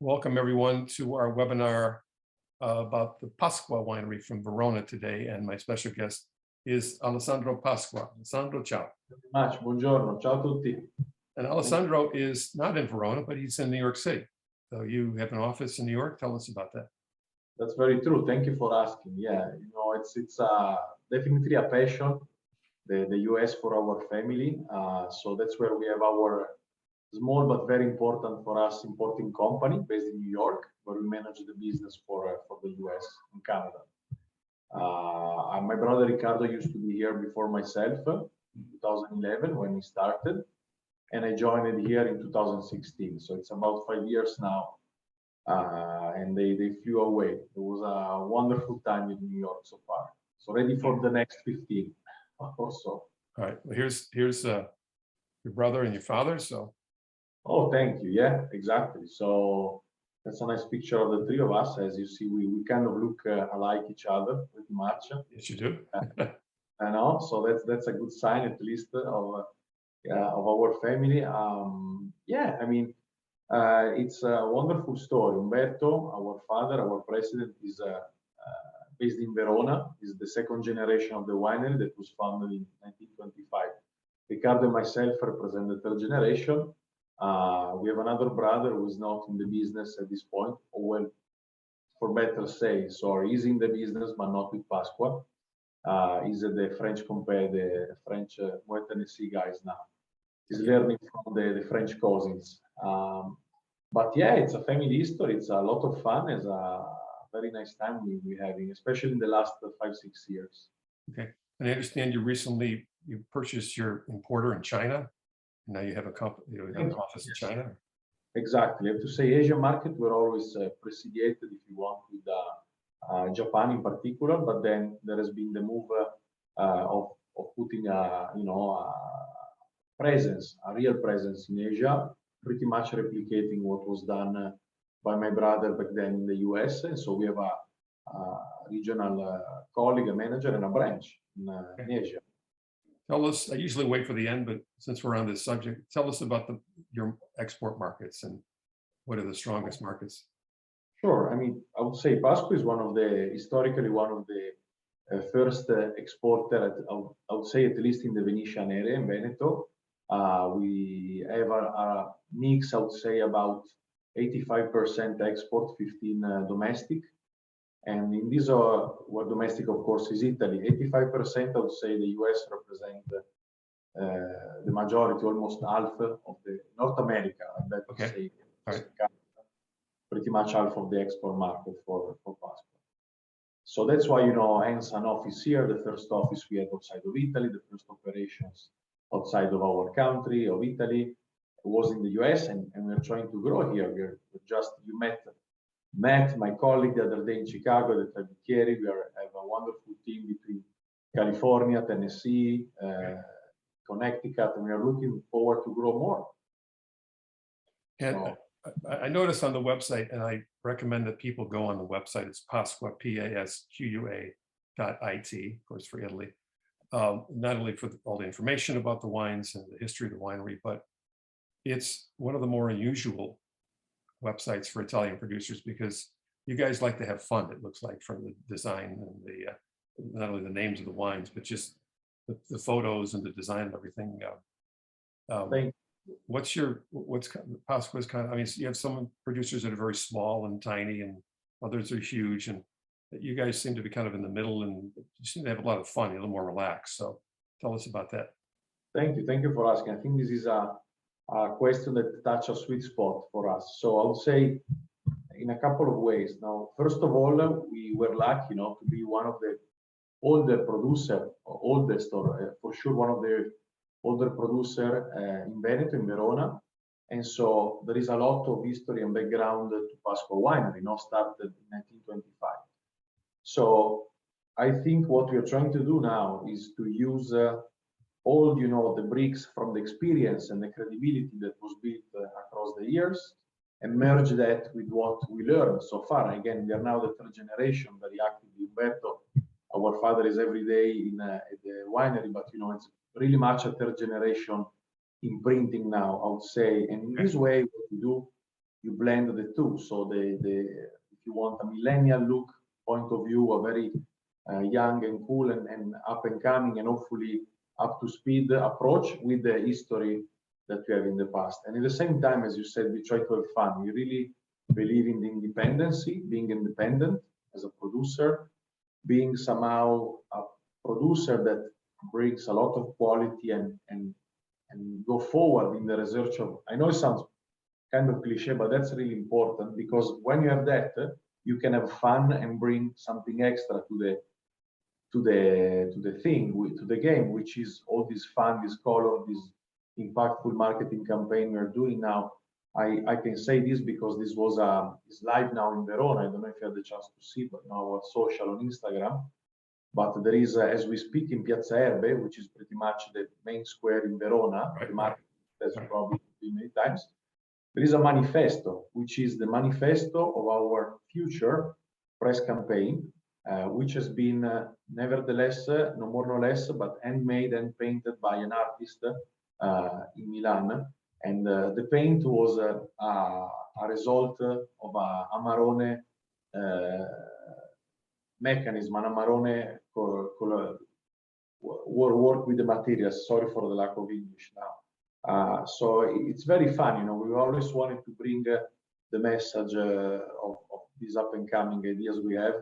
Welcome everyone to our webinar about the Pasqua winery from Verona today. And my special guest is Alessandro Pasqua. Alessandro, ciao. Much. Buongiorno. Ciao a tutti. And Alessandro is not in Verona, but he's in New York City. So you have an office in New York. Tell us about that. That's very true. Thank you for asking. Yeah, it's definitely a passion, the US for our family. So that's where we have our small but very important for us importing company based in New York, where we manage the business for the US and Canada. My brother Ricardo used to be here before myself in 2011 when he started, and I joined it here in 2016. So it's about 5 years now. And they flew away. It was a wonderful time in New York so far. So ready for the next 15 or so. All right. Well, here's your brother and your father. So. Oh, thank you. Yeah, exactly. So that's a nice picture of the three of us. As you see, we kind of look alike each other pretty much. Yes, you do. I know. So that's a good sign, at least, of our family. Yeah, I mean, it's a wonderful story. Umberto, our father, our president, is based in Verona. He's the second generation of the winery that was founded in 1925. Ricardo and myself represent the third generation. We have another brother who is not in the business at this point, or well, for better say, sorry, he's in the business, but not with Pasqua. He's at the French Moet Tennessee guys now. He's learning from the French cousins. But yeah, it's a family history. It's a lot of fun. It's a very nice time we're having, especially in the last 5-6 years. Okay. And I understand you purchased your importer in China. Now you have an office in China. Exactly. I have to say, Asian market were always preceded, if you want, with Japan in particular. But then there has been the move of putting a real presence in Asia, pretty much replicating what was done by my brother back then in the US. And so we have a regional colleague, a manager, and a branch in Asia. Tell us, I usually wait for the end, but since we're on this subject, tell us about your export markets and what are the strongest markets? Sure. I mean, I would say Pasqua is historically one of the first exporter, I would say, at least in the Venetian area in Veneto. We have a mix, I would say, about 85% export, 15 domestic. And in this, where domestic, of course, is Italy. 85%, I would say, the US represent the majority, almost half of the North America. I'd like to say, right. Pretty much half of the export market for Pasqua. So that's why, hence an office here. The first office we had outside of Italy, the first operations outside of our country, of Italy, was in the US, and we're trying to grow here. You met my colleague the other day in Chicago, the Tabichieri. We have a wonderful team between California, Tennessee, Connecticut, and we are looking forward to grow more. And I noticed on the website, and I recommend that people go on the website. It's Pasqua, PASQUA.it, of course, for Italy. Not only for all the information about the wines and the history of the winery, but it's one of the more unusual websites for Italian producers because you guys like to have fun, it looks like, from the design and the not only the names of the wines, but just the photos and the design and everything. What's Pasqua's kind of, I mean, you have some producers that are very small and tiny and others are huge, and you guys seem to be kind of in the middle and you seem to have a lot of fun, a little more relaxed. So tell us about that. Thank you for asking. I think this is a question that touches a sweet spot for us. So I would say in a couple of ways. Now, first of all, we were lucky, to be one of the older producer, oldest, or for sure one of the older producer in Veneto, in Verona. And so there is a lot of history and background to Pasqua Winery, started in 1925. So I think what we are trying to do now is to use all the bricks from the experience and the credibility that was built across the years and merge that with what we learned so far. Again, we are now the third generation, very actively. Umberto, our father, is every day at the winery, but it's really much a third generation imprinting now, I would say. And in this way, what we do you blend the two. So if you want a millennial look point of view, a very young and cool and up and coming and hopefully up to speed approach with the history that we have in the past. And at the same time, as you said, we try to have fun. We really believe in the independency, being independent as a producer, being somehow a producer that brings a lot of quality and go forward in the research of, I know it sounds kind of cliche, but that's really important, because when you have that, you can have fun and bring something extra to the game, which is all this fun, this color, this impactful marketing campaign we're doing now. I can say this because this was is live now in Verona. I don't know if you had the chance to see, but now our social on Instagram. But there is, as we speak, in Piazza Erbe, which is pretty much the main square in Verona, the market that's probably been many times. There is a manifesto, which is the manifesto of our future press campaign, which has been nevertheless, no more no less, but handmade and painted by an artist in Milan. And the paint was a result of a Amarone mechanism, an Amarone work with the materials. Sorry for the lack of English now. So it's very fun, you know. We always wanted to bring the message of these up and coming ideas we have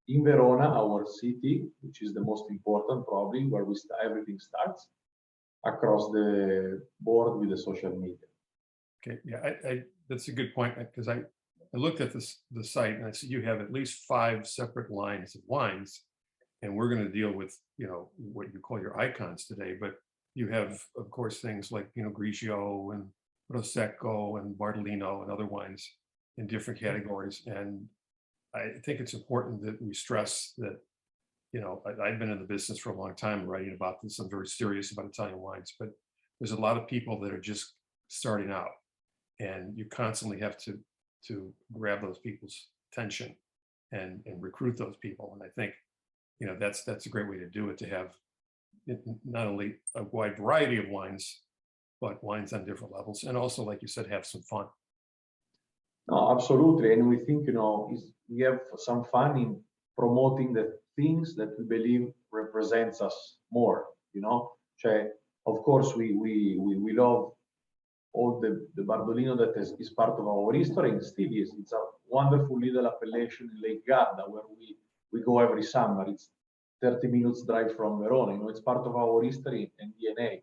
in Verona, our city, which is the most important probably, where everything starts, across the board with the social media. Okay, yeah, that's a good point, because I looked at the site and I see you have at least 5 separate lines of wines, and we're going to deal with, you know, what you call your icons today, but you have, of course, things like Pinot Grigio and Prosecco and Bardolino and other wines in different categories. And I think it's important that we stress that, you know, I've been in the business for a long time writing about this. I'm very serious about Italian wines, but there's a lot of people that are just starting out, and you constantly have to grab those people's attention and recruit those people. And I think, you know, that's a great way to do it, to have not only a wide variety of wines, but wines on different levels, and also, like you said, have some fun. No, absolutely. And we think, you know, we have some fun in promoting the things that we believe represents us more, you know. Of course, we love all the Bardolino that is part of our history, and still is. It's a wonderful little appellation in Lake Garda, where we go every summer. It's 30 minutes drive from Verona. You know, it's part of our history and DNA.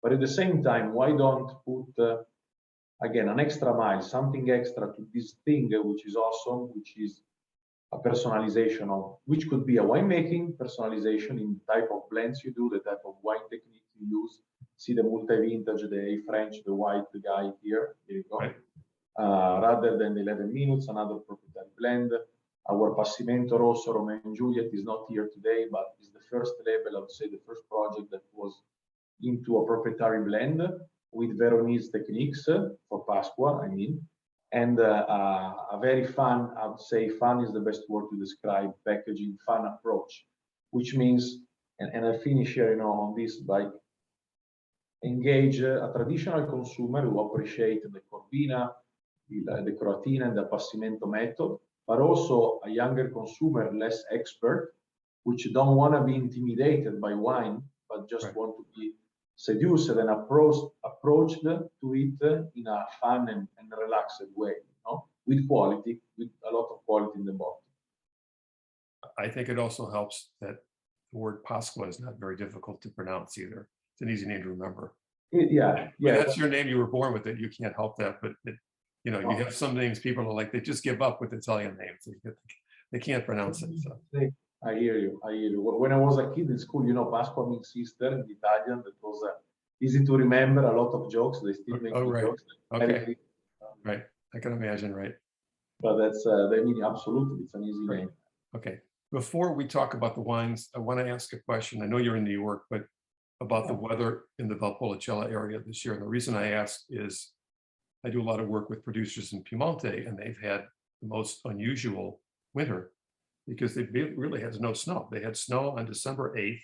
But at the same time, why don't put again an extra mile, something extra to this thing, which is awesome, which is a personalization of, which could be a winemaking personalization in the type of blends you do, the type of wine technique you use. See the multi-vintage, the French, the white guy here. Here you go. Right. Rather than 11 minutes, another proprietary blend. Our Passimento Rosso Romeo and Juliet is not here today, but is the first label, I would say, the first project that was into a proprietary blend with Veronese techniques for Pasqua, I mean. And a very fun, I would say fun is the best word to describe packaging, fun approach, which means, and I finish here, you know, on this, by engage a traditional consumer who appreciate the Corbina, the Croatina and the Passimento method, but also a younger consumer, less expert, which don't want to be intimidated by wine, but just want to be seduced and approached to it in a fun and relaxed way, you know, with quality, with a lot of quality in the bottle. I think it also helps that the word Pasqua is not very difficult to pronounce either. It's an easy name to remember. Yeah. When that's your name, you were born with it. You can't help that, but you know, you have some names people are like, they just give up with Italian names. They can't pronounce it. So. I hear you. When I was a kid in school, you know, Pasqua means sister in Italian. That was easy to remember. A lot of jokes. They still make jokes. Okay. Right. I can imagine. Right. But that's they mean absolutely. It's an easy name. Okay. Before we talk about the wines, I want to ask a question. I know you're in New York, but about the weather in the Valpolicella area this year. And the reason I ask is I do a lot of work with producers in Piemonte, and they've had the most unusual winter because they really had no snow. They had snow on December 8th,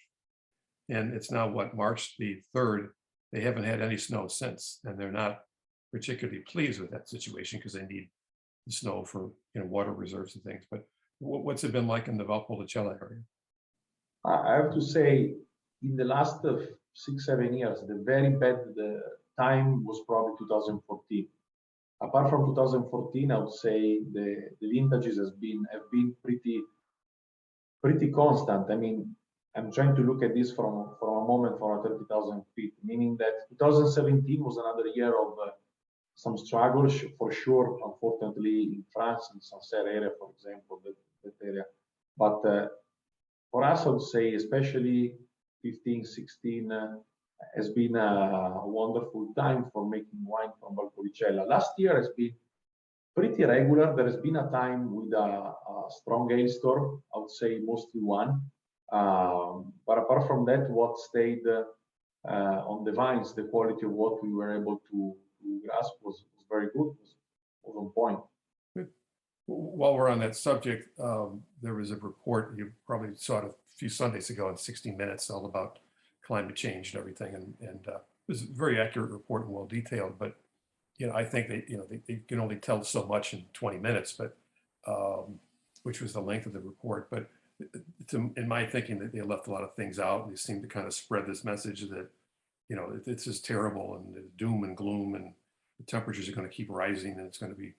and it's now what, March the 3rd. They haven't had any snow since, and they're not particularly pleased with that situation because they need the snow for water reserves and things. But what's it been like in the Valpolicella area? I have to say, in the last 6-7 years, the very bad time was probably 2014. Apart from 2014, I would say the vintages have been pretty constant. I mean, I'm trying to look at this from a moment for 30,000 feet, meaning that 2017 was another year of some struggles for sure, unfortunately, in France, in Sancerre area, for example, that area. But for us, I would say, especially 15, 16, has been a wonderful time for making wine from Valpolicella. Last year has been pretty regular. There has been a time with a strong hailstorm, I would say mostly one. But apart from that, what stayed on the vines, the quality of what we were able to grasp was very good, was on point. Good. While we're on that subject, there was a report, you probably saw it a few Sundays ago in 60 Minutes, all about climate change and everything. And it was a very accurate report and well detailed, but I think they can only tell so much in 20 minutes, but which was the length of the report. But in my thinking, that they left a lot of things out, and they seem to kind of spread this message that it's just terrible and doom and gloom, and the temperatures are going to keep rising, and it's going to be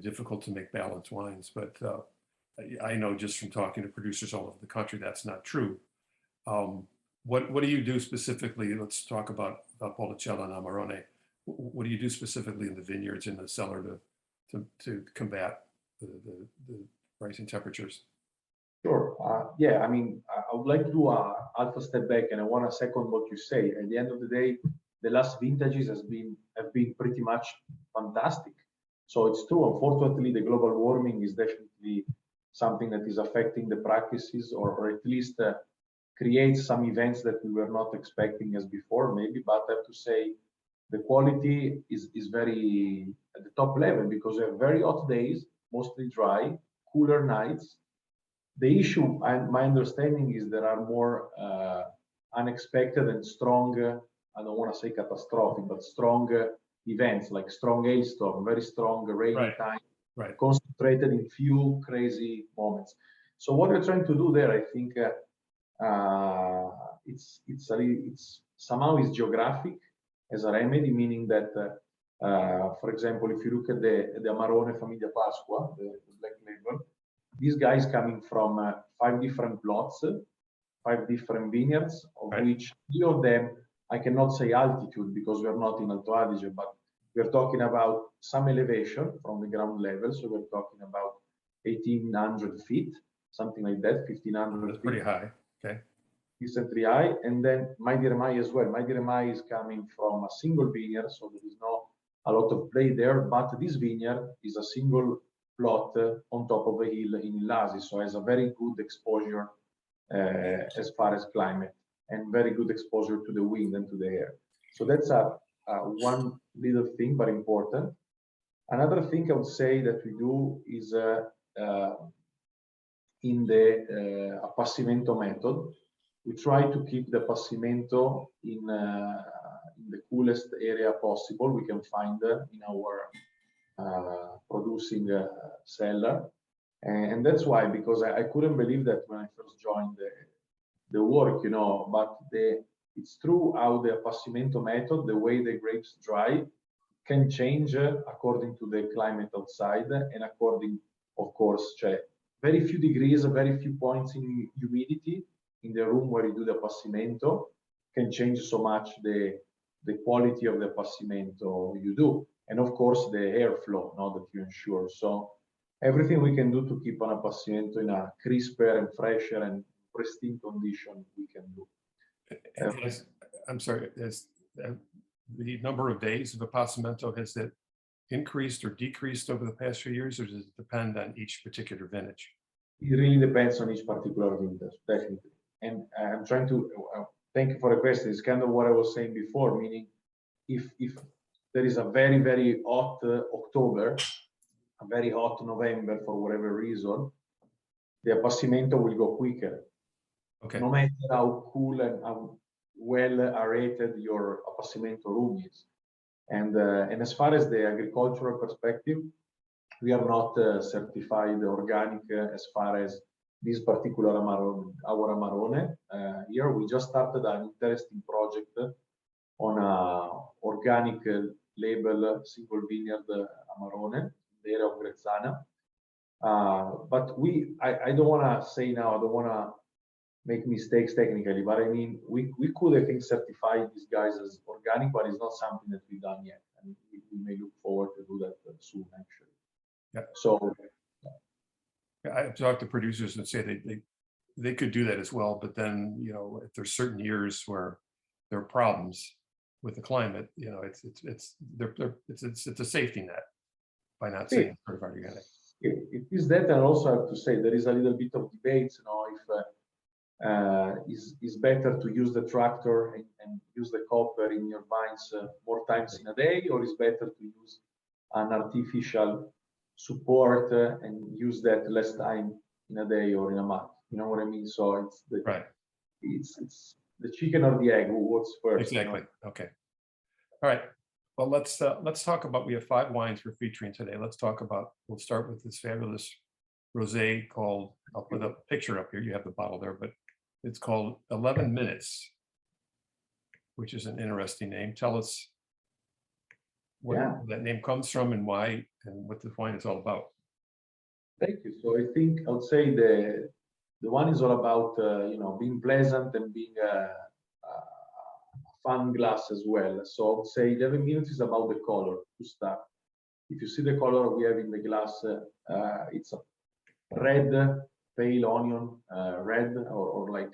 difficult to make balanced wines. But I know just from talking to producers all over the country, that's not true. What do you do specifically? Let's talk about Valpolicella and Amarone. What do you do specifically in the vineyards in the cellar to combat the rising temperatures? Sure. Yeah, I mean, I would like to do a alpha step back, and I want to second what you say. At the end of the day, the last vintages have been pretty much fantastic. So it's true. Unfortunately, the global warming is definitely something that is affecting the practices, or at least creates some events that we were not expecting as before, maybe. But I have to say, the quality is very at the top level, because we have very hot days, mostly dry, cooler nights. The issue, my understanding, is there are more unexpected and strong, I don't want to say catastrophic, but strong events, like strong hailstorm, very strong rainy time, concentrated in few crazy moments. So what we're trying to do there, I think, it's somehow is geographic as a remedy, meaning that, for example, if you look at the Amarone Famiglia Pasqua, the black label, these guys coming from 5 different plots, 5 different vineyards, of which 3 of them, I cannot say altitude because we're not in Alto Adige, but we're talking about some elevation from the ground level. So we're talking about 1,800 feet, something like that, 1,500 feet. Pretty high, okay. Decently high. And then Mai as well. Mai is coming from a single vineyard, so there is not a lot of play there, but this vineyard is a single plot on top of a hill in Illasi, so has a very good exposure as far as climate, and very good exposure to the wind and to the air. So that's one little thing, but important. Another thing I would say that we do is in the appassimento method, we try to keep the appassimento in the coolest area possible we can find in our producing cellar. And that's why, because I couldn't believe that when I first joined the work, but it's true how the appassimento method, the way the grapes dry, can change according to the climate outside, and according, of course, very few degrees, very few points in humidity in the room where you do the appassimento can change so much the quality of the appassimento you do. And of course, the airflow that you ensure. So everything we can do to keep an appassimento in a crisper and fresher and pristine condition, we can do. I'm sorry, has the number of days of appassimento, has that increased or decreased over the past few years, or does it depend on each particular vintage? It really depends on each particular vintage, definitely. And I'm trying to, thank you for the question. It's kind of what I was saying before, meaning if there is a very, very hot October, a very hot November, for whatever reason, the appassimento will go quicker. Okay. No matter how cool and how well aerated your appassimento room is. And as far as the agricultural perspective, we are not certified organic as far as this particular Amarone, our Amarone. Here we just started an interesting project on a organic label single vineyard Amarone in the area of Grezzana. But I don't want to say now, I don't want to make mistakes technically, but I mean, we could, I think, certify these guys as organic, but it's not something that we've done yet. And we may look forward to do that soon, actually. Yeah. So I've talked to producers and say they could do that as well, but then, you know, if there's certain years where there are problems with the climate, you know, it's a safety net by not saying it's certified organic. It is that, and also I have to say there is a little bit of debate, you know, if is better to use the tractor and use the copper in your vines more times in a day, or is better to use an artificial support and use that less time in a day or in a month. You know what I mean? So it's the Right. It's the chicken or the egg. What's first? Exactly. You know? Okay. All right. Well, let's talk about. We have 5 wines we're featuring today. Let's talk about. We'll start with this fabulous rosé called. I'll put a picture up here. You have the bottle there, but it's called 11 Minutes, which is an interesting name. Tell us where that name comes from and why, and what the wine is all about. Thank you. So I think I would say the one is all about you know, being pleasant and being a fun glass as well. So I would say 11 Minutes is about the color to start. If you see the color we have in the glass, it's a red, pale onion, red or like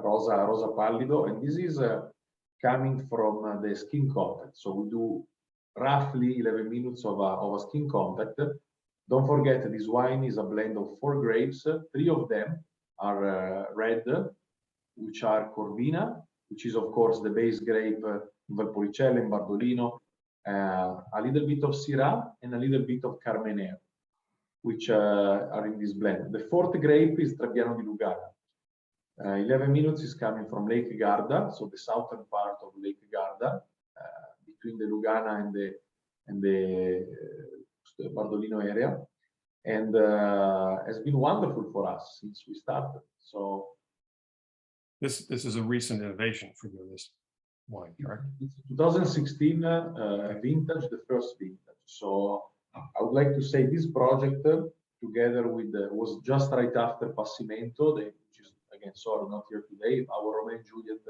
rosa pallido, and this is coming from the skin contact. So we do roughly 11 minutes of a skin contact. Don't forget, this wine is a blend of 4 grapes. 3 of them are red, which are Corvina, which is of course the base grape in Valpolicella, in Bardolino, a little bit of Syrah and a little bit of Carmenere, which are in this blend. The 4th grape is Trebbiano di Lugana. 11 Minutes is coming from Lake Garda, so the southern part of Lake Garda, between the Lugana and the Bardolino area, and has been wonderful for us since we started. So this is a recent innovation for you, this wine, correct? It's 2016 vintage, the first vintage. So I would like to say this project together with was just right after Passimento, which is again sorry not here today, our Romeo and Juliet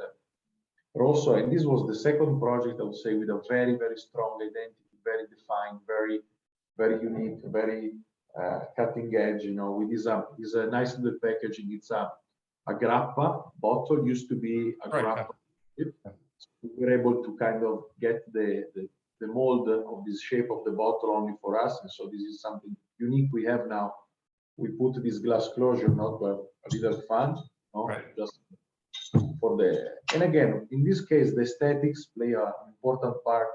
Rosso, and this was the second project I would say with a very strong identity, very defined, very unique, very cutting edge. You know, with this a nice little packaging. It's a grappa bottle, used to be a grappa. So we were able to kind of get the mold of this shape of the bottle only for us, and so this is something unique we have now. We put this glass closure not a little fun, no? Just for the, and again in this case the aesthetics play an important part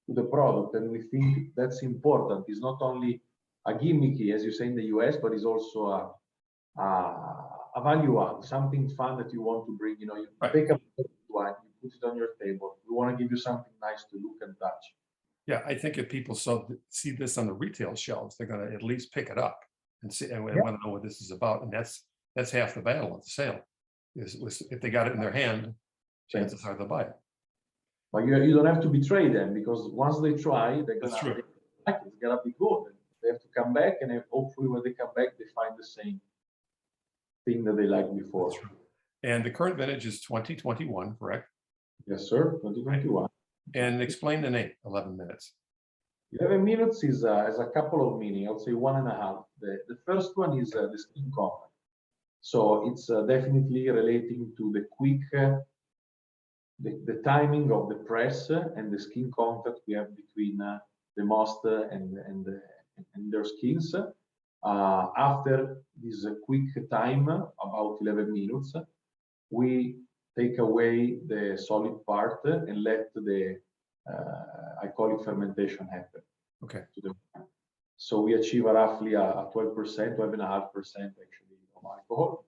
to the product, and we think that's important. It's not only a gimmicky, as you say in the US, but it's also a value add, something fun that you want to bring. You know, you take a wine, you put it on your table. We want to give you something nice to look and touch. Yeah, I think if people see this on the retail shelves, they're going to at least pick it up and see, and want to know what this is about. And that's half the battle of the sale. Is if they got it in their hand, chances are they'll buy it. But you don't have to betray them, because once they try, they're gonna like it. It's gonna be good. And they have to come back, and hopefully when they come back, they find the same thing that they liked before. And the current vintage is 2021, correct? Yes, sir. 2021. And explain the name. 11 Minutes. 11 Minutes is has a couple of meaning. I would say 1.5. The first one is the skin contact. So it's definitely relating to the quick, the timing of the press and the skin contact we have between the most and their skins. After this quick time, about 11 minutes, we take away the solid part and let the I call it fermentation happen. Okay. So we achieve roughly a 12%, 12.5% actually of alcohol.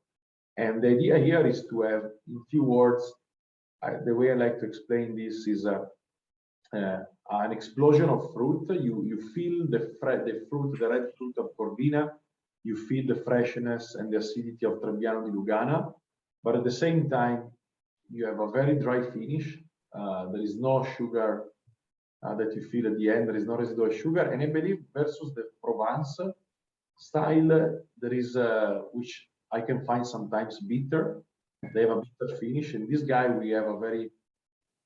And the idea here is to have, in few words, the way I like to explain this is an explosion of fruit. You feel the fruit, the red fruit of Corvina. You feel the freshness and the acidity of Trebbiano di Lugana, but at the same time, you have a very dry finish. There is no sugar that you feel at the end. There is no residual sugar, and I believe versus the Provence style, there is which I can find sometimes bitter. They have a bitter finish. In this guy, we have a very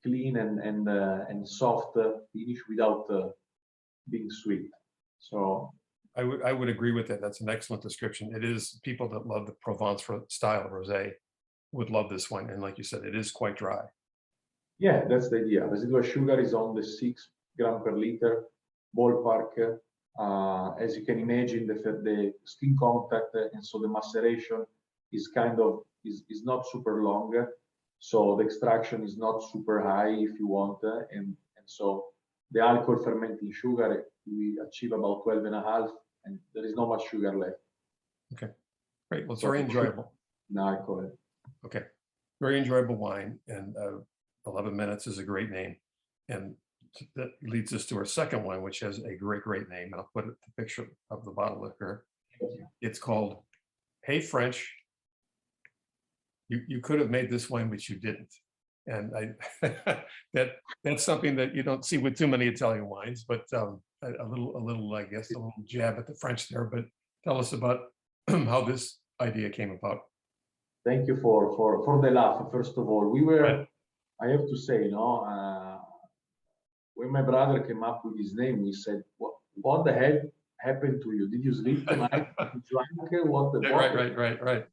clean and soft finish without being sweet. So I would agree with that. That's an excellent description. It is people that love the Provence style rosé would love this one, and like you said, it is quite dry. yeah, that's the idea. Residual sugar is on the 6 gram per liter ballpark. As you can imagine, the skin contact and so the maceration is kind of is not super long, so the extraction is not super high if you want, and so the alcohol fermenting sugar we achieve about 12 and a half, and there is not much sugar left. Okay, great. Well, it's So very enjoyable. No alcohol. Okay, very enjoyable wine, and 11 Minutes is a great name, and that leads us to our second one, which has a great name, and I'll put the picture of the bottle liquor. It's called Hey French. You could have made this wine, but you didn't, and that's something that you don't see with too many Italian wines, but a little I guess a little jab at the French there. But tell us about how this idea came about. Thank you for the laugh. First of all, we were. Right. I have to say, when my brother came up with his name, we said, "What the hell happened to you? Did you sleep tonight? Did you drink? What the?" Yeah, right.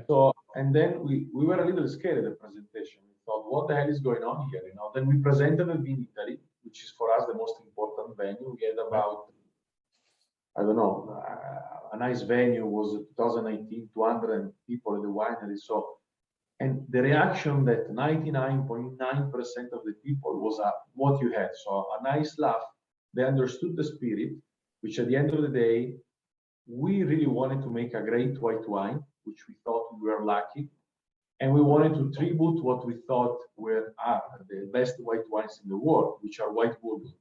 So, and then we were a little scared at the presentation. We thought, "What the hell is going on here?" Then we presented it in Italy, which is for us the most important venue. We had about, I don't know, a nice venue was 2019, 200 people at the winery. So, and the reaction that 99.9% of the people was what you had. So a nice laugh. They understood the spirit, which at the end of the day, we really wanted to make a great white wine, which we thought we were lucky. And we wanted to tribute what we thought were the best white wines in the world, which are white Burgundy,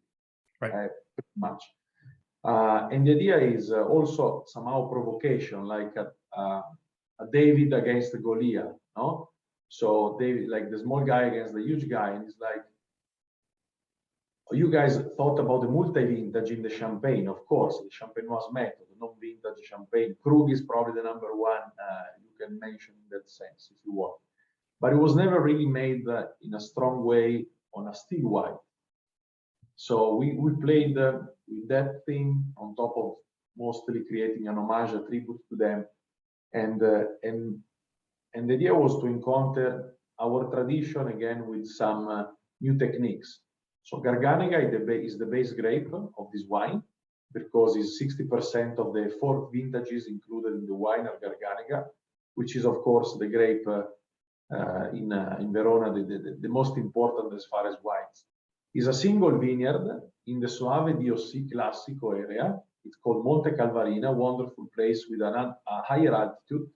Right. Pretty much. And the idea is also somehow provocation, like a David against the Goliath, no? So David, like the small guy against the huge guy, and it's like, you guys thought about the multi-vintage in the champagne, of course, the Champenoise method, non-vintage champagne. Krug is probably the number one you can mention in that sense if you want. But it was never really made in a strong way on a still white. So we played with that thing on top of mostly creating an homage, a tribute to them. And the idea was to encounter our tradition again with some new techniques. So Garganega is the base grape of this wine, because it's 60% of the 4 vintages included in the wine are Garganega, which is of course the grape in Verona, the most important as far as wines. It's a single vineyard in the Soave DOC Classico area. It's called Monte Calvarina, wonderful place with a higher altitude,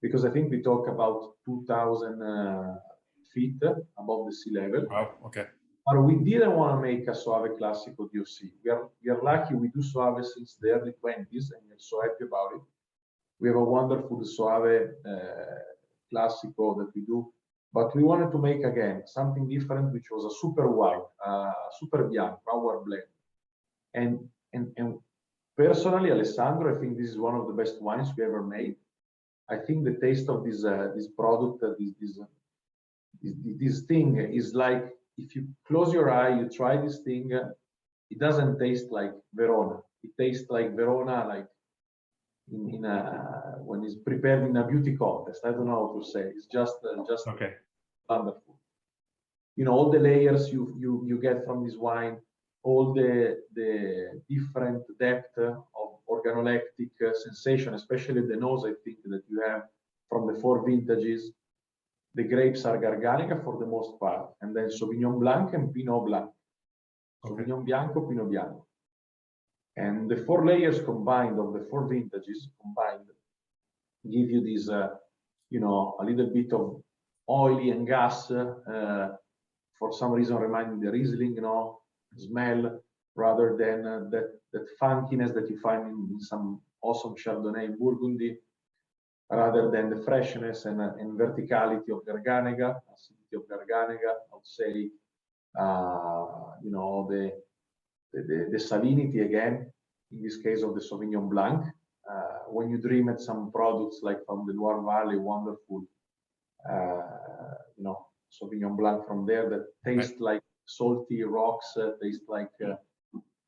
because I think we talk about 2,000 feet above the sea level. Wow. Okay. But we didn't want to make a Soave Classico DOC. We are lucky we do Soave since the early 20s, and we're so happy about it. We have a wonderful Soave Classico that we do, but we wanted to make again something different, which was a super white, super bianco, our blend. And personally, Alessandro, I think this is one of the best wines we ever made. I think the taste of this product, this thing is like, if you close your eye, you try this thing, it doesn't taste like Verona. It tastes like Verona, like when it's prepared in a beauty contest. I don't know how to say. It's just okay. Wonderful. All the layers you get from this wine, all the different depth of organoleptic sensation, especially the nose, I think, that you have from the 4 vintages. The grapes are Garganega for the most part, and then Sauvignon Blanc and Pinot Blanc. Okay. Sauvignon Bianco, Pinot Bianco. And the 4 layers combined of the 4 vintages combined give you this, a little bit of oily and gas for some reason remind me the Riesling, smell, rather than that funkiness that you find in some awesome Chardonnay in Burgundy, rather than the freshness and verticality of Garganega, acidity of Garganega. I would say, the salinity again, in this case of the Sauvignon Blanc. When you dream at some products like from the Loire Valley, wonderful, Sauvignon Blanc from there that taste like salty rocks, taste like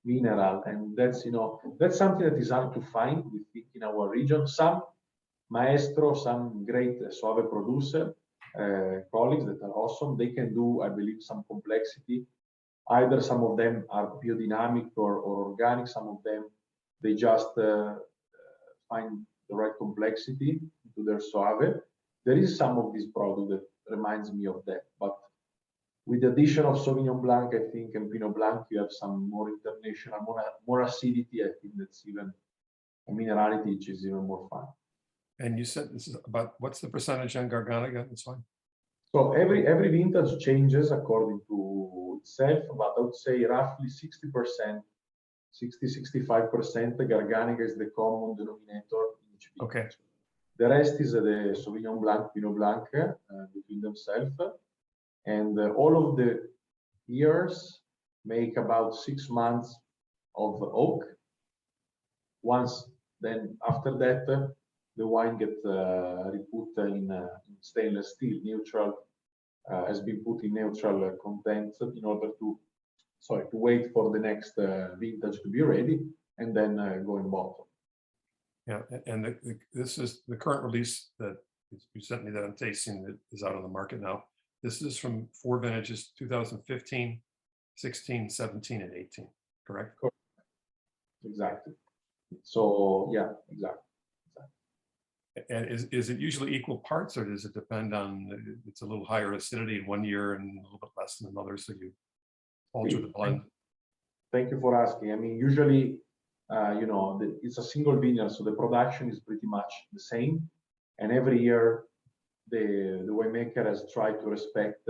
mineral, and that's something that is hard to find, we think, in our region. Some maestro, some great Soave producer colleagues that are awesome, they can do, I believe, some complexity. Either some of them are biodynamic or organic, some of them they just find the right complexity to their Soave. There is some of this product that reminds me of that, but with the addition of Sauvignon Blanc, I think, and Pinot Blanc, you have some more international, more acidity. I think that's even a minerality, which is even more fun. And you said this is about, what's the percentage on Garganega? This one? So every vintage changes according to itself, but I would say roughly 60%, 60-65% Garganega is the common denominator in each vintage. Okay. The rest is the Sauvignon Blanc, Pinot Blanc between themselves. And all of the years make about 6 months of oak. Then after that, the wine gets re-put in stainless steel, neutral, has been put in neutral content in order to wait for the next vintage to be ready, and then go in bottle. Yeah, and this is the current release that you sent me that I'm tasting that is out on the market now. This is from 4 vintages, 2015, 16, 17, and 18, correct? Correct. Exactly. So, yeah, exactly. And is it usually equal parts, or does it depend on, it's a little higher acidity in one year and a little bit less in another, so you alter the blend? Thank you for asking. I mean, usually, it's a single vineyard, so the production is pretty much the same. And every year, the winemaker has tried to respect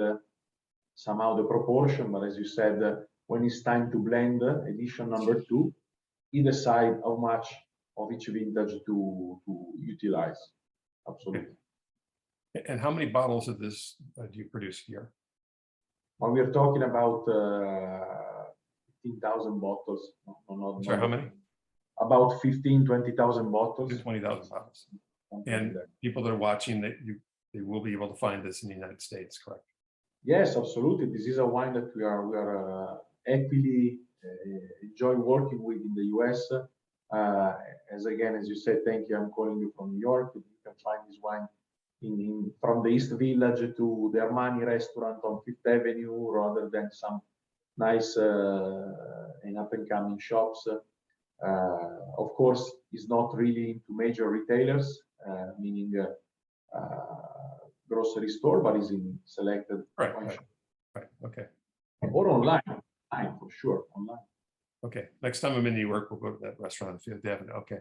somehow the proportion. But as you said, when it's time to blend edition number 2, he decides how much of each vintage to utilize. Absolutely. And how many bottles of this do you produce here? Well, we are talking about 15,000 bottles. Sorry, how many? About 20,000 bottles. 20,000 bottles. And people that are watching, they will be able to find this in the United States, correct? Yes, absolutely. This is a wine that we are happily enjoy working with in the US. As you said, thank you. I'm calling you from New York. You can find this wine from the East Village to the Armani restaurant on Fifth Avenue, rather than some nice and up-and-coming shops. Of course, it's not really into major retailers, meaning grocery store, but is in selected. Right. Okay. Or online for sure. Online. Okay. Next time I'm in New York, we'll go to that restaurant if you have it. Okay.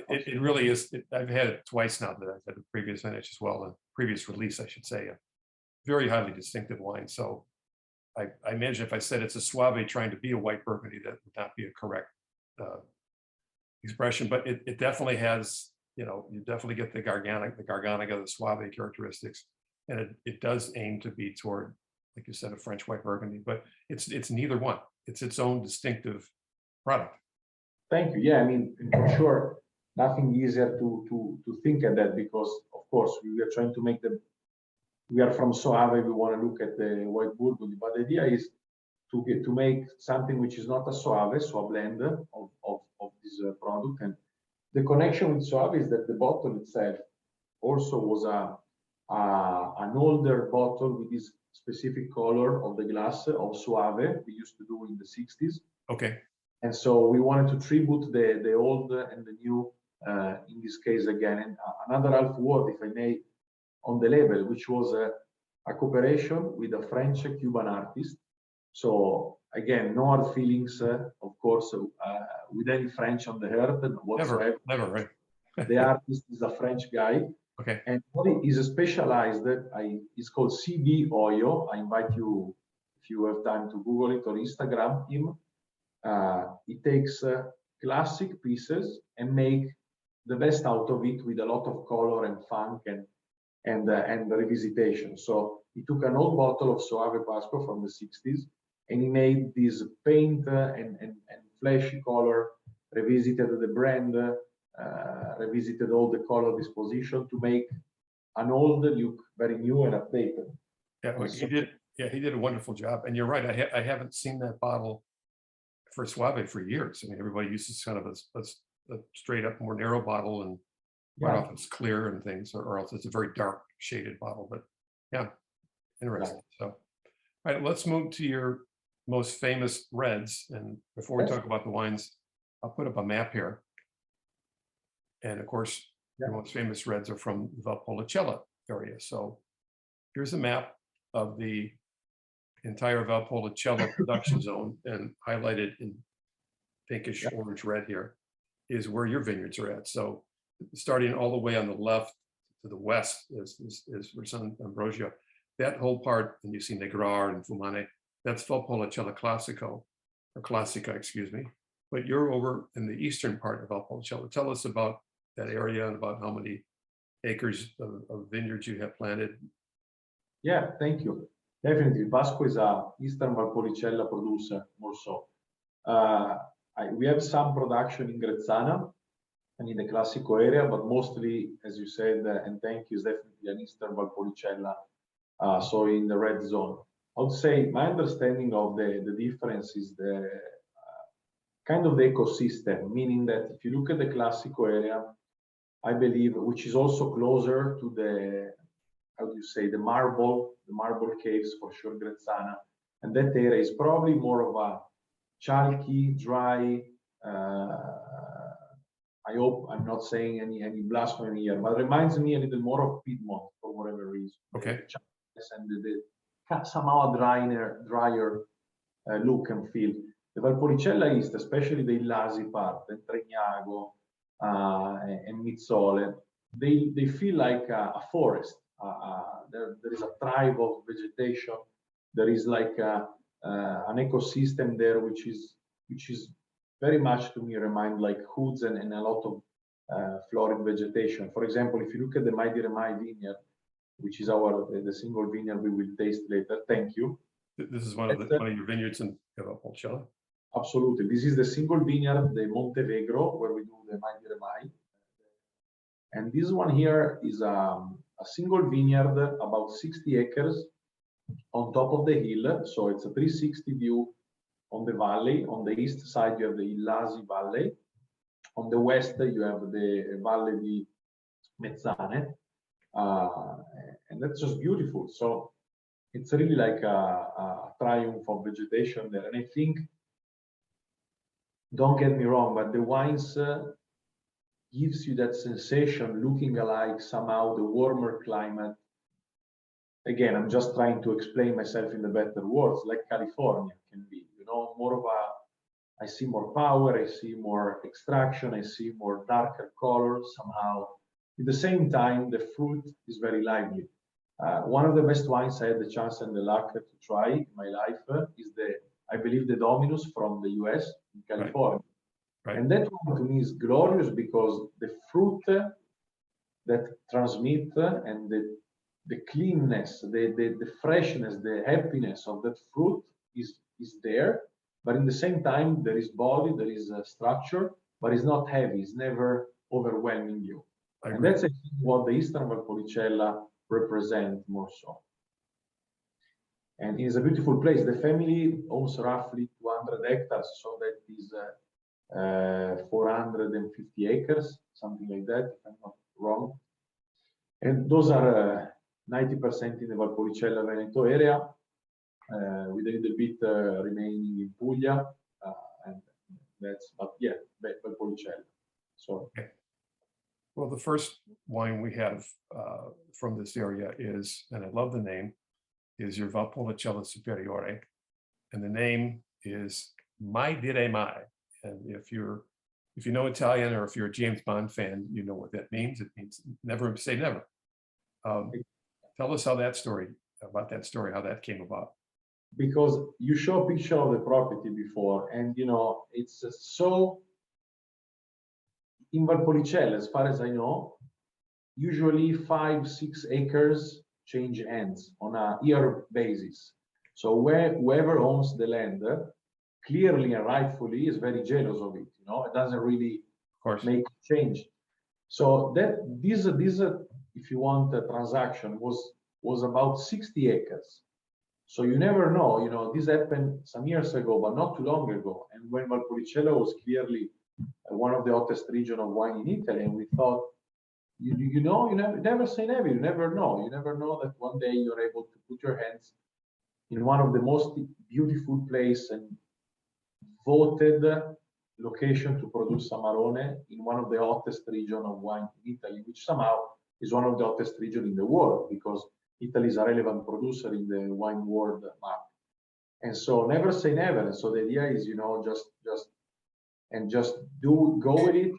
It really is. I've had it twice now that I've had the previous vintage as well, the previous release, I should say. A very highly distinctive wine. So I imagine if I said it's a Soave trying to be a white Burgundy, that would not be a correct expression. But it definitely has, you definitely get the Garganega, the Soave characteristics, and it does aim to be toward, like you said, a French white Burgundy. But it's neither one. It's its own distinctive product. Thank you. Yeah, I mean, for sure, nothing easier to think at that, because of course we are trying to make we are from Soave, we want to look at the white Burgundy, but the idea is to make something which is not a Soave, so a blend of this product. And the connection with Soave is that the bottle itself also was an older bottle with this specific color of the glass of Soave we used to do in the 60s. Okay. And so we wanted to tribute the old and the new, in this case again. And another half word, if I may, on the label, which was a cooperation with a French Cuban artist. So again, no hard feelings, of course, with any French on the heart whatsoever. Never, right? The artist is a French guy. Okay. And what it is specialized, it's called CB Oyo. I invite you, if you have time, to Google it or Instagram him. It takes classic pieces and make the best out of it with a lot of color and funk and revisitation. So he took an old bottle of Soave Pasqua from the 60s and he made this paint and flashy color, revisited the brand, revisited all the color disposition to make an old look very new and updated. Yeah, well, he did. Yeah, he did a wonderful job. And you're right. I haven't seen that bottle for Soave for years. I mean, everybody uses kind of a straight up more narrow bottle, and quite often it's clear and things, or else it's a very dark shaded bottle. But yeah, interesting. So, all right, let's move to your most famous reds. And before we talk about the wines, I'll put up a map here. And of course, the most famous reds are from the Valpolicella area. So here's a map of the entire Valpolicella production zone, and highlighted in pinkish orange red here is where your vineyards are at. So starting all the way on the left to the west is San Ambrosio. That whole part, and you see Negrar and Fumane, that's Valpolicella Classico, or Classica, excuse me. But you're over in the eastern part of Valpolicella. Tell us about that area and about how many acres of vineyards you have planted. Yeah, thank you. Definitely, Pasqua is a Eastern Valpolicella producer more so. We have some production in Grezzana and in the Classico area, but mostly, as you said, and thank you, is definitely an Eastern Valpolicella, so in the red zone. I would say my understanding of the difference is the kind of the ecosystem, meaning that if you look at the Classico area, I believe, which is also closer to the, how do you say, the marble caves for sure, Grezzana, and that area is probably more of a chalky, dry. I hope I'm not saying any blasphemy here, but reminds me a little more of Piedmont for whatever reason. Okay. And the somehow drier look and feel. The Valpolicella East, especially the Illasi part, and Tregnago and Mizzole, they feel like a forest. There is a tribe of vegetation. There is like an ecosystem there, which is very much to me remind like hoods and a lot of florid vegetation. For example, if you look at the Mai di Remai vineyard, which is the single vineyard we will taste later. Thank you. This is one of your vineyards in Valpolicella. Absolutely. This is the single vineyard, the Montevegro, where we do the Mai di Remai. And this one here is a single vineyard, about 60 acres on top of the hill. So it's a 360 view on the valley. On the east side, you have the Illasi Valley. On the west, you have the Valle di Mezzane. And that's just beautiful. So it's really like a triumph of vegetation there. And I think, don't get me wrong, but the wines gives you that sensation looking alike somehow the warmer climate. Again, I'm just trying to explain myself in the better words, like California can be, you know, more of I see more power, I see more extraction, I see more darker colors somehow. At the same time, the fruit is very lively. One of the best wines I had the chance and the luck to try in my life is I believe the Dominus from the US in California. Right. And that one to me is glorious because the fruit that transmit and the cleanness, the freshness, the happiness of that fruit is there. But in the same time, there is body, there is structure, but it's not heavy. It's never overwhelming you. And that's what the Eastern Valpolicella represent more so. And it is a beautiful place. The family owns roughly 200 hectares, so that is 450 acres, something like that, if I'm not wrong. And those are 90% in the Valpolicella Veneto area, with a little bit remaining in Puglia, and that's, but yeah, Valpolicella. So. Okay. Well, the first wine we have from this area is, and I love the name, is your Valpolicella Superiore, and the name is Mai di Remai. And if you're if you know Italian or if you're a James Bond fan, you know what that means. It means never say never. Tell us about that story, how that came about. Because you show a picture of the property before, and it's so in Valpolicella, as far as I know, usually 5-6 acres change hands on a year basis. So whoever owns the land clearly and rightfully is very jealous of it. It doesn't really make change. So that this if you want, a transaction was about 60 acres. So you never know. This happened some years ago, but not too long ago. And when Valpolicella was clearly one of the hottest region of wine in Italy, and we thought, you never say never. You never know. You never know that one day you're able to put your hands in one of the most beautiful place and voted location to produce Amarone in one of the hottest region of wine in Italy, which somehow is one of the hottest region in the world, because Italy is a relevant producer in the wine world market. And so never say never. And so the idea is, just go with it.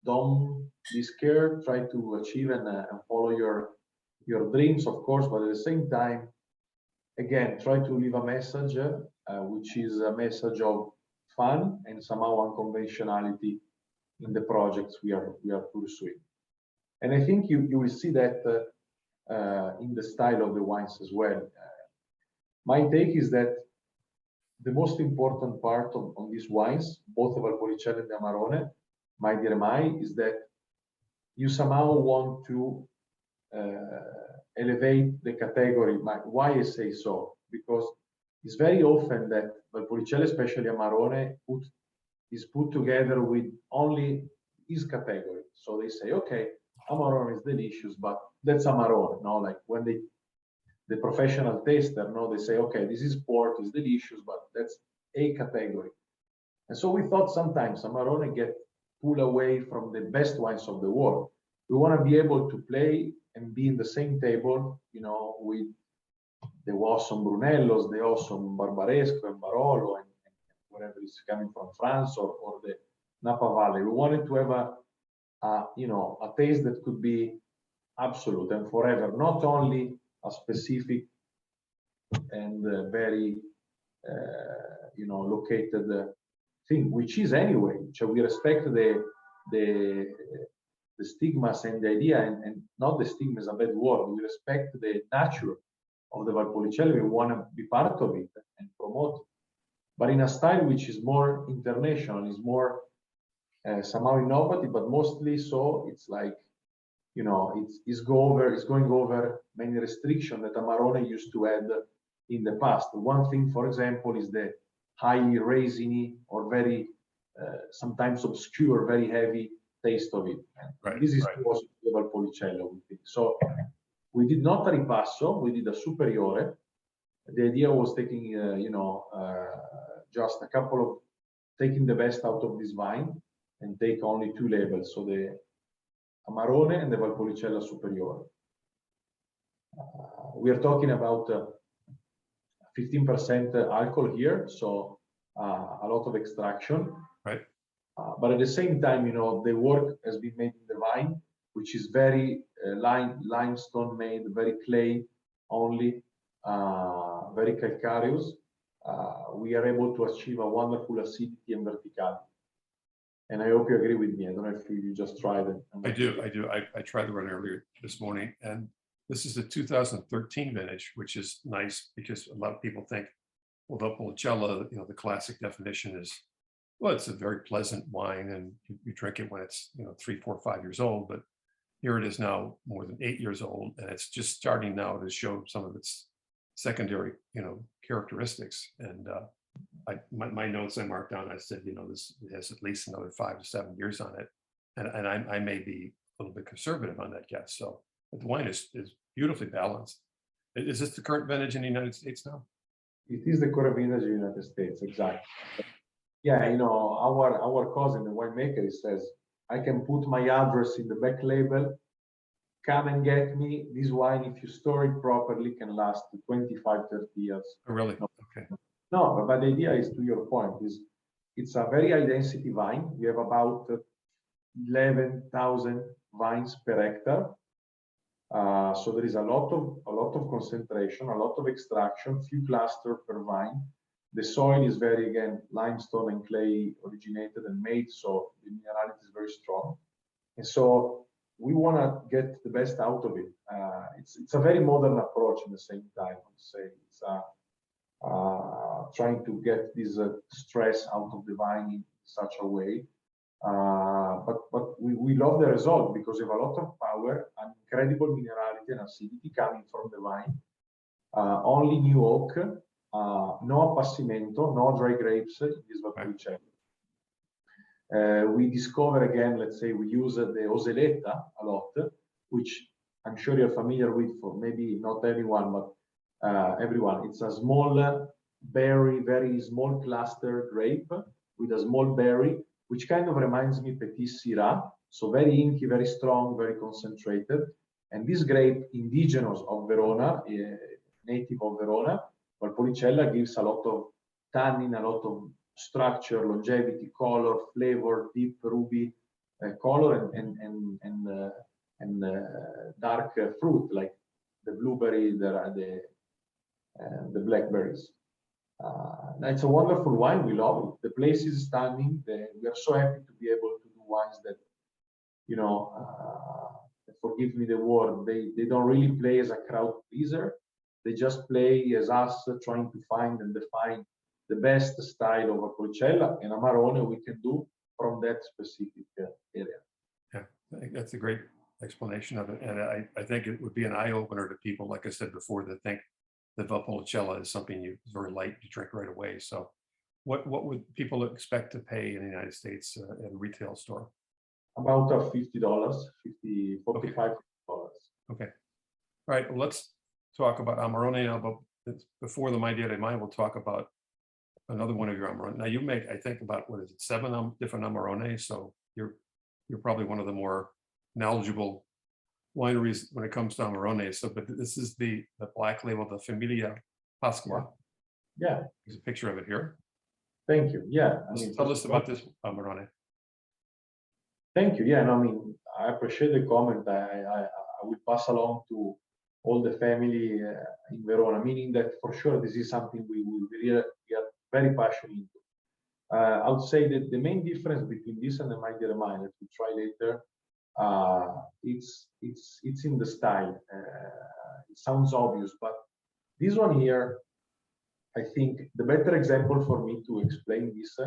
Don't be scared. Try to achieve and follow your dreams, of course, but at the same time, again, try to leave a message, which is a message of fun and somehow unconventionality in the projects we are pursuing. And I think you will see that in the style of the wines as well. My take is that the most important part on these wines, both of Valpolicella and the Amarone, my dear Mai, is that you somehow want to elevate the category. Why I say so? Because it's very often that Valpolicella, especially Amarone, is put together with only his category. So they say, okay, Amarone is delicious, but that's Amarone. Like when the professional taster, they say, okay, this is port, is delicious, but that's a category. And so we thought sometimes Amarone get pulled away from the best wines of the world. We want to be able to play and be in the same table, with the awesome Brunellos, the awesome Barbaresco and Barolo, and whatever is coming from France or the Napa Valley. We wanted to have a taste that could be absolute and forever, not only a specific and very located thing, which is anyway. So we respect the stigmas and the idea, and not the stigma is a bad word. We respect the nature of the Valpolicella. We want to be part of it and promote it, but in a style which is more international, is more somehow innovative, but mostly so. It's like, it's going over many restrictions that Amarone used to add in the past. One thing, for example, is the high resiny or very sometimes obscure, very heavy taste of it. This is also the Valpolicella, we think. So we did not a ripasso, we did a superiore. The idea was taking, just a couple of, taking the best out of this vine and take only 2 levels. So the Amarone and the Valpolicella Superiore. We are talking about 15% alcohol here, so a lot of extraction. Right. But at the same time, the work has been made in the vine, which is very limestone made, very clay only, very calcareous. We are able to achieve a wonderful acidity and verticality. And I hope you agree with me. I don't know if you just tried it. I do. I tried the run earlier this morning, and this is the 2013 vintage, which is nice because a lot of people think, well, Valpolicella, the classic definition is, well, it's a very pleasant wine, and you drink it when it's 3, 4, 5 years old. But here it is now more than 8 years old, and it's just starting now to show some of its secondary, characteristics. And my notes I marked down, I said, this has at least another 5 to 7 years on it, and I may be a little bit conservative on that guess. So the wine is beautifully balanced. Is this the current vintage in the United States now? It is the current vintage in the United States, exactly. Yeah, our cousin, the winemaker, he says, I can put my address in the back label. Come and get me. This wine, if you store it properly, can last 25, 30 years. Oh, really? Okay. No, but the idea is, to your point, is it's a very high density vine. We have about 11,000 vines per hectare. So there is a lot of concentration, a lot of extraction, few clusters per vine. The soil is very, again, limestone and clay originated and made, so the minerality is very strong. And so we want to get the best out of it. It's a very modern approach at the same time. I would say it's trying to get this stress out of the vine in such a way. But we love the result because we have a lot of power, an incredible minerality and acidity coming from the vine. Only new oak, no appassimento, no dry grapes in this Valpolicella. We discover again, let's say we use the Oseletta a lot, which I'm sure you're familiar with, for maybe not everyone, but everyone. It's a small berry, very small cluster grape with a small berry, which kind of reminds me Petit Syrah, so very inky, very strong, very concentrated. And this grape, indigenous of Verona, native of Verona, Valpolicella, gives a lot of tannin, a lot of structure, longevity, color, flavor, deep ruby color, and dark fruit like the blueberry, the blackberries. It's a wonderful wine. We love it. The place is stunning. We are so happy to be able to do wines that, you know, forgive me the word, they don't really play as a crowd pleaser. They just play as us trying to find and define the best style of Valpolicella, and Amarone we can do from that specific area. Yeah, I think that's a great explanation of it. And I think it would be an eye opener to people, like I said before, that think that Valpolicella is something is very light, you drink right away. So what would people expect to pay in the United States at a retail store? About $50, $45. Okay. All right, well, let's talk about Amarone now, but before the My Dia de Mine, we'll talk about another one of your Amarone. Now you make, I think, about, what is it, 7 different Amarone, so you're probably one of the more knowledgeable wineries when it comes to Amarone. So, but this is the black label, the Familia Pasqua. Yeah. There's a picture of it here. Thank you. Yeah. Tell us about this Amarone. Thank you. Yeah, no, I mean, I appreciate the comment. I will pass along to all the family in Verona, meaning that for sure this is something we are very passionate into. I would say that the main difference between this and the My Dia de Mine that we try later, it's in the style. It sounds obvious, but this one here, I think the better example for me to explain this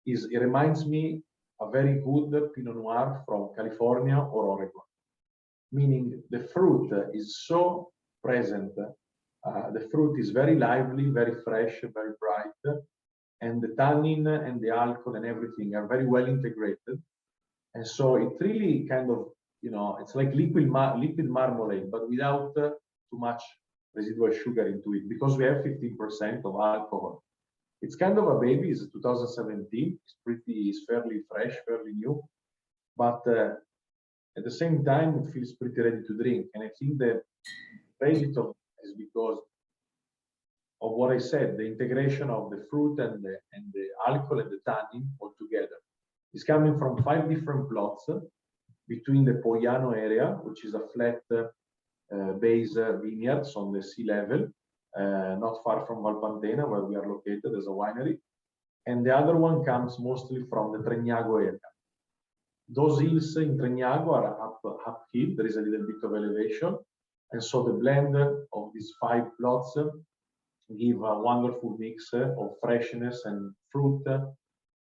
is it reminds me a very good Pinot Noir from California or Oregon, meaning the fruit is so present. The fruit is very lively, very fresh, very bright, and the tannin and the alcohol and everything are very well integrated. And so it really kind of, you know, it's like liquid marmalade, but without too much residual sugar into it, because we have 15% of alcohol. It's kind of a baby. It's 2017. It's fairly fresh, fairly new, but at the same time, it feels pretty ready to drink. And I think the credit of is because of what I said, the integration of the fruit and the alcohol and the tannin all together. It's coming from 5 different plots between the Poiano area, which is a flat base vineyards on the sea level, not far from Valpantena, where we are located as a winery. And the other one comes mostly from the Tregnago area. Those hills in Tregnago are uphill. There is a little bit of elevation. And so the blend of these 5 plots give a wonderful mix of freshness and fruit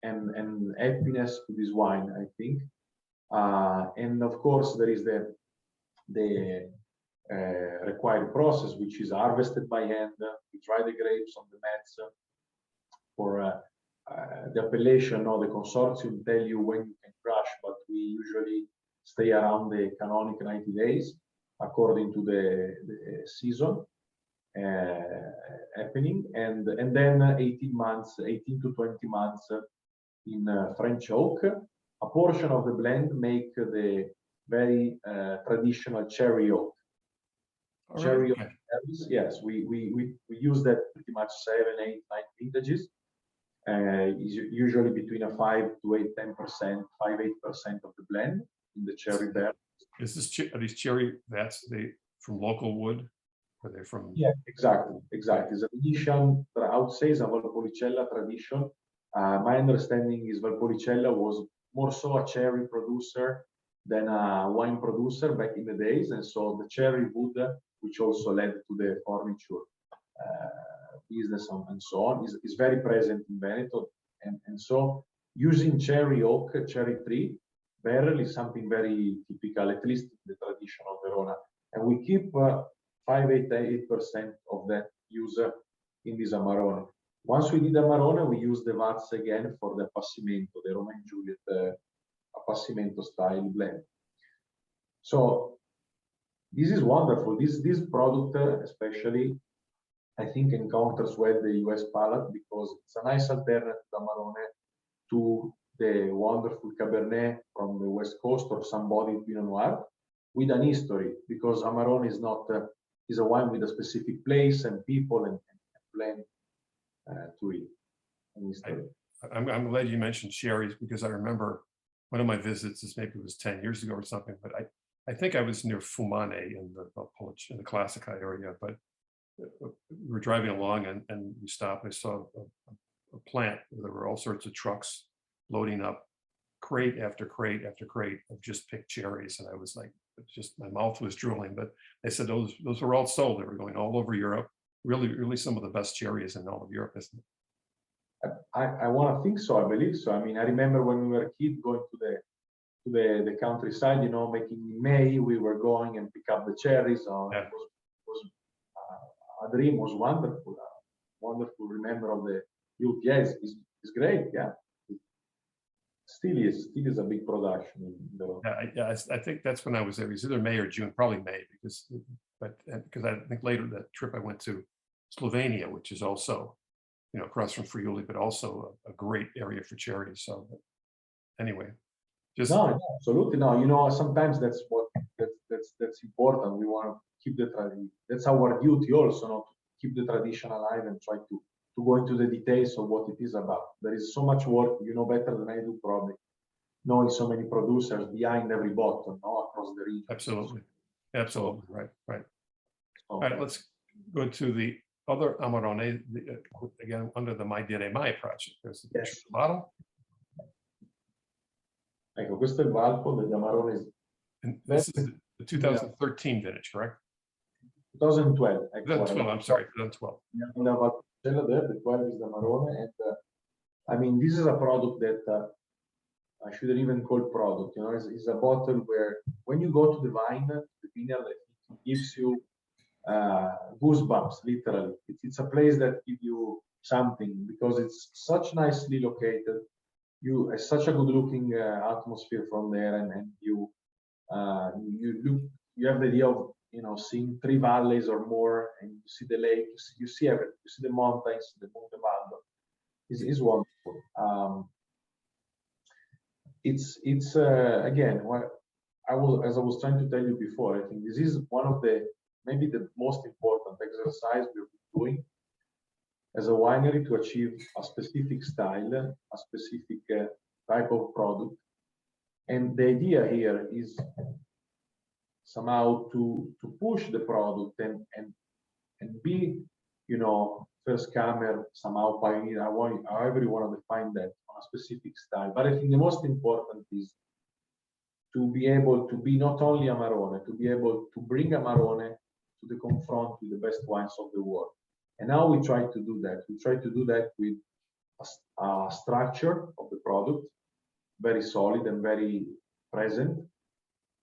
and happiness to this wine, I think. And of course, there is the required process, which is harvested by hand. We dry the grapes on the mats for the appellation or the consortium tell you when you can crush, but we usually stay around the canonic 90 days according to the season happening, and then 18 to 20 months in French oak. A portion of the blend make the very traditional cherry oak. Cherry oak, yes, we use that pretty much 7, 8, 9 vintages, is usually between a 5 to 10%, 5-8% of the blend in the cherry bear. Is this are these cherry vats? Are they from local wood? Are they from? Yeah, exactly. It's a tradition. I would say it's a Valpolicella tradition. My understanding is Valpolicella was more so a cherry producer than a wine producer back in the days, and so the cherry wood, which also led to the furniture business and so on, is very present in Veneto, and so using cherry oak, cherry tree barrel is something very typical, at least in the tradition of Verona, and we keep 5-8% of that use in this Amarone. Once we did Amarone, we used the vats again for the Appassimento, the Romeo and Juliet Appassimento style blend. So this is wonderful. This product, especially, I think encounters well the US palate because it's a nice alternative to Amarone to the wonderful Cabernet from the West Coast or somebody Pinot Noir with an history, because Amarone is not is a wine with a specific place and people and blend to it. I'm glad you mentioned cherries because I remember one of my visits, this maybe was 10 years ago or something, but I think I was near Fumane in the Classica area, but we were driving along and we stopped. I saw a plant where there were all sorts of trucks loading up crate after crate after crate of just picked cherries. And I was like, just my mouth was drooling, but they said those were all sold. They were going all over Europe. Really some of the best cherries in all of Europe, isn't it? I want to think so. I believe so. I mean, I remember when we were a kid going to the countryside, you know, making in May, we were going and pick up the cherries. Yeah. It was a dream. Was wonderful. Wonderful. Remember of the youth. Yeah, it's great. Yeah. Still is a big production in the. Yeah, I think that's when I was there. It was either May or June, probably May, because I think later that trip I went to Slovenia, which is also, you know, across from Friuli, but also a great area for cherries. So anyway, just no, absolutely no. You know, sometimes that's important. We want to keep the tradition. That's our duty also, not to keep the tradition alive and try to go into the details of what it is about. There is so much work, you know better than I do probably, knowing so many producers behind every bottle, no, across the region. Absolutely, right. All right, let's go to the other Amarone, again, under the My Dire Mai project. There's the picture of the bottle. Ecco, questo è il Valpo degli Amarone. This is the 2013 vintage, correct? 2012. 2012, I'm sorry, 2012. The 12 is the Amarone, and I mean, this is a product that I shouldn't even call product. You know, it's a bottle where when you go to the vineyard, it gives you goosebumps, literally. It's a place that gives you something because it's such nicely located. It's such a good-looking atmosphere from there, and you have the idea of, you know, seeing 3 valleys or more, and you see the lake, you see everything, you see the mountains, the Monte Baldo. It's wonderful. It's again, as I was trying to tell you before, I think this is one of maybe the most important exercise we've been doing as a winery to achieve a specific style, a specific type of product. And the idea here is somehow to push the product and be, you know, first comer, somehow pioneer, however you want to define that, on a specific style. But I think the most important is to be able to be not only Amarone, to be able to bring Amarone to the confront with the best wines of the world. And now we try to do that. We try to do that with a structure of the product, very solid and very present,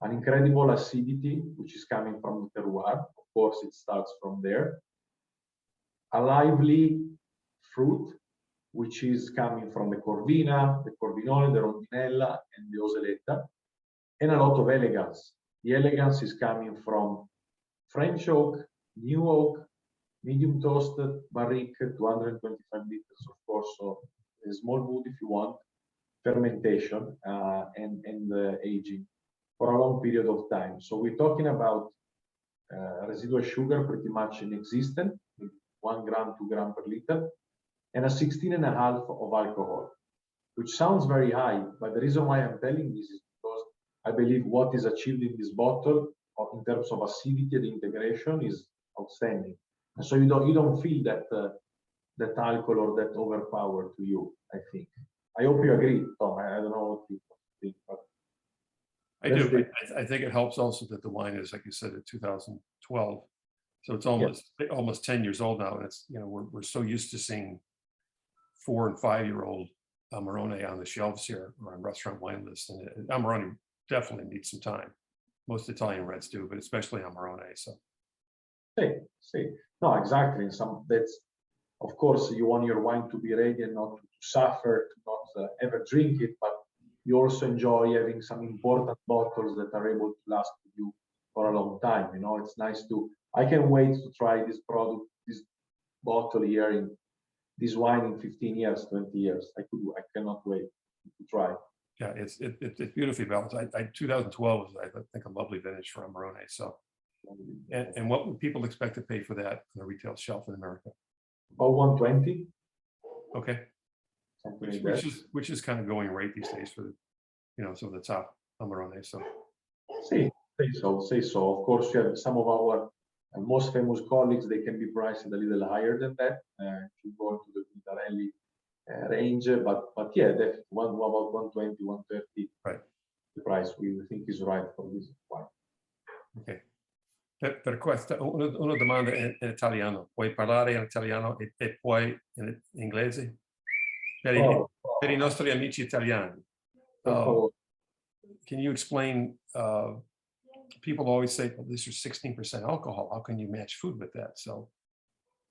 an incredible acidity, which is coming from the terroir. Of course, it starts from there. A lively fruit, which is coming from the Corvina, the Corvinone, the Rondinella, and the Oseletta, and a lot of elegance. The elegance is coming from French oak, new oak, medium toasted, barrique, 225 liters, of course, so a small wood if you want, fermentation and aging for a long period of time. So we're talking about residual sugar pretty much inexistent, 1 gram, 2 gram per liter, and a 16.5 of alcohol, which sounds very high, but the reason why I'm telling this is because I believe what is achieved in this bottle in terms of acidity and integration is outstanding. And so you don't feel that that alcohol or that overpower to you, I think. I hope you agree, Tom. I don't know what you think, but I do. I think it helps also that the wine is, like you said, in 2012. So it's almost 10 years old now. And it's, you know, we're so used to seeing 4 and 5-year-old Amarone on the shelves here or on restaurant wine lists. And Amarone definitely needs some time. Most Italian reds do, but especially Amarone. So see. No, exactly. And that's, of course, you want your wine to be ready and not to suffer, to not ever drink it, but you also enjoy having some important bottles that are able to last with you for a long time. You know, it's nice I can wait to try this product, this bottle here in this wine in 15 years, 20 years. I cannot wait to try. yeah, it's beautifully balanced. 2012 was, I think, a lovely vintage for Amarone. So, and what would people expect to pay for that on the retail shelf in America? About 120. Okay. Which is kind of going rate these days for, you know, some of the top Amarone. So say so. Of course, you have some of our most famous colleagues, they can be priced a little higher than that. If you go into the Pintarelli range, but yeah, definitely about 120, 130. Right. The price we think is right for this wine. Ok. Per questo, una domanda in italiano. Puoi parlare in italiano e poi in inglese? Per i nostri amici italiani. Can you explain, people always say, well, this is 16% alcohol. How can you match food with that? So,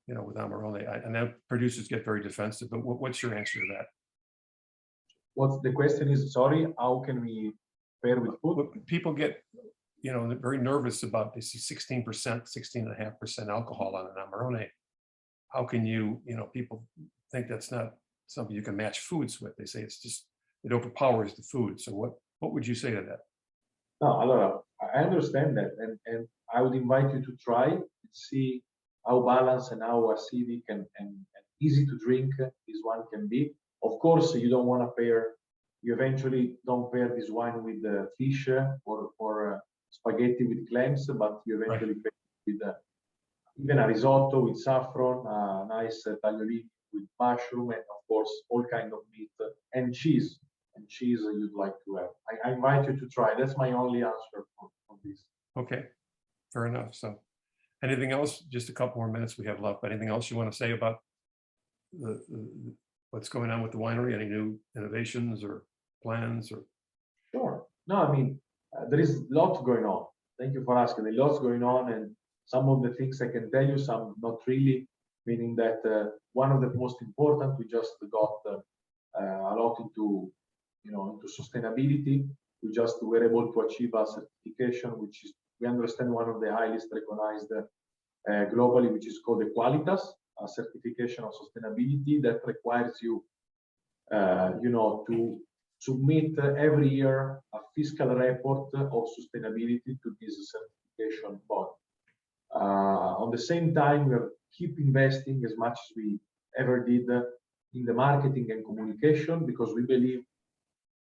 you know, with Amarone, and then producers get very defensive, but what's your answer to that? What's the question is, sorry, how can we pair with food? People get, you know, very nervous about, they see 16%, 16.5% alcohol on an Amarone. How can you know, people think that's not something you can match foods with. They say it's just, it overpowers the food. So what would you say to that? No, allora, I understand that, and I would invite you to try and see how balanced and how acidic and easy to drink this wine can be. Of course, you don't want to pair, you eventually don't pair this wine with fish or spaghetti with clams, but you eventually pair with even a risotto with saffron, a nice tagliolini with mushroom, and of course, all kind of meat and cheese. And cheese you'd like to have. I invite you to try. That's my only answer for this. Okay, fair enough. So anything else? Just a couple more minutes we have left. But anything else you want to say about what's going on with the winery? Any new innovations or plans? Or Sure. No, I mean, there is a lot going on. Thank you for asking. A lot's going on, and some of the things I can tell you, some not really, meaning that one of the most important, we just got a lot into sustainability. We just were able to achieve a certification, which is, we understand, one of the highest recognized globally, which is called the Qualitas, a certification of sustainability that requires you, to submit every year a fiscal report of sustainability to this certification body. On the same time, we keep investing as much as we ever did in the marketing and communication, because we believe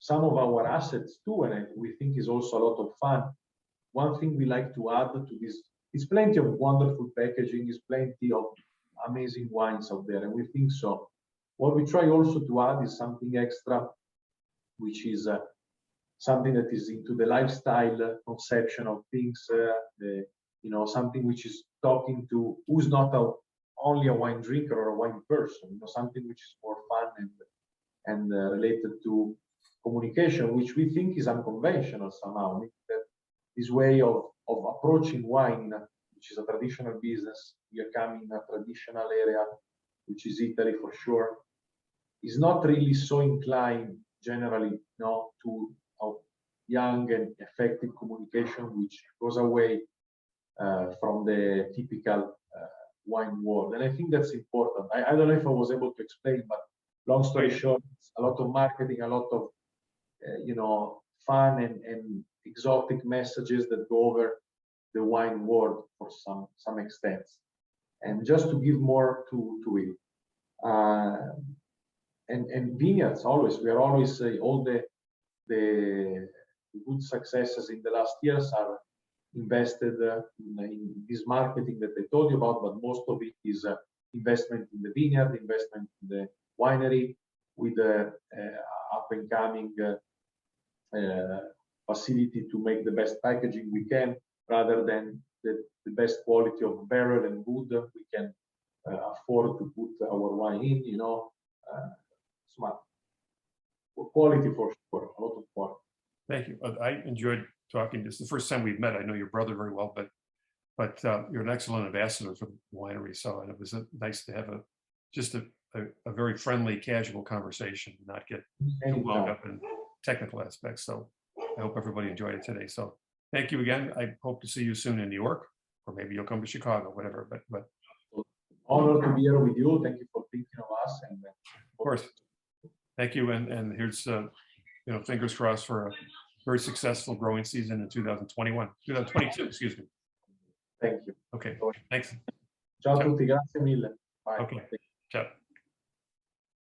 some of our assets too, and we think is also a lot of fun. One thing we like to add to this is plenty of wonderful packaging, is plenty of amazing wines out there, and we think so. What we try also to add is something extra, which is something that is into the lifestyle conception of things, something which is talking to who's not only a wine drinker or a wine person, something which is more fun and related to communication, which we think is unconventional somehow. That this way of approaching wine, which is a traditional business, we are coming in a traditional area, which is Italy for sure, is not really so inclined generally to young and effective communication, which goes away from the typical wine world. And I think that's important. I don't know if I was able to explain, but long story short, it's a lot of marketing, a lot of fun and exotic messages that go over the wine world for some extent. And just to give more to it, And vineyards always. We are always all the good successes in the last years are invested in this marketing that I told you about, but most of it is investment in the vineyard, investment in the winery, with the up and coming facility to make the best packaging we can, rather than the best quality of barrel and wood we can afford to put our wine in, you know. Smart quality for sure, a lot of quality. Thank you. I enjoyed talking. This is the first time we've met. I know your brother very well, but you're an excellent ambassador for the winery. So it was nice to have just a very friendly, casual conversation, not get too wound up in technical aspects. So I hope everybody enjoyed it today. So thank you again. I hope to see you soon in New York, or maybe you'll come to Chicago, whatever. But honor to be here with you. Thank you for thinking of us. And of course, thank you. And here's fingers crossed for a very successful growing season in 2022, excuse me. Thank you. Okay, thanks. Ciao a tutti, grazie mille. Bye. Okay, ciao.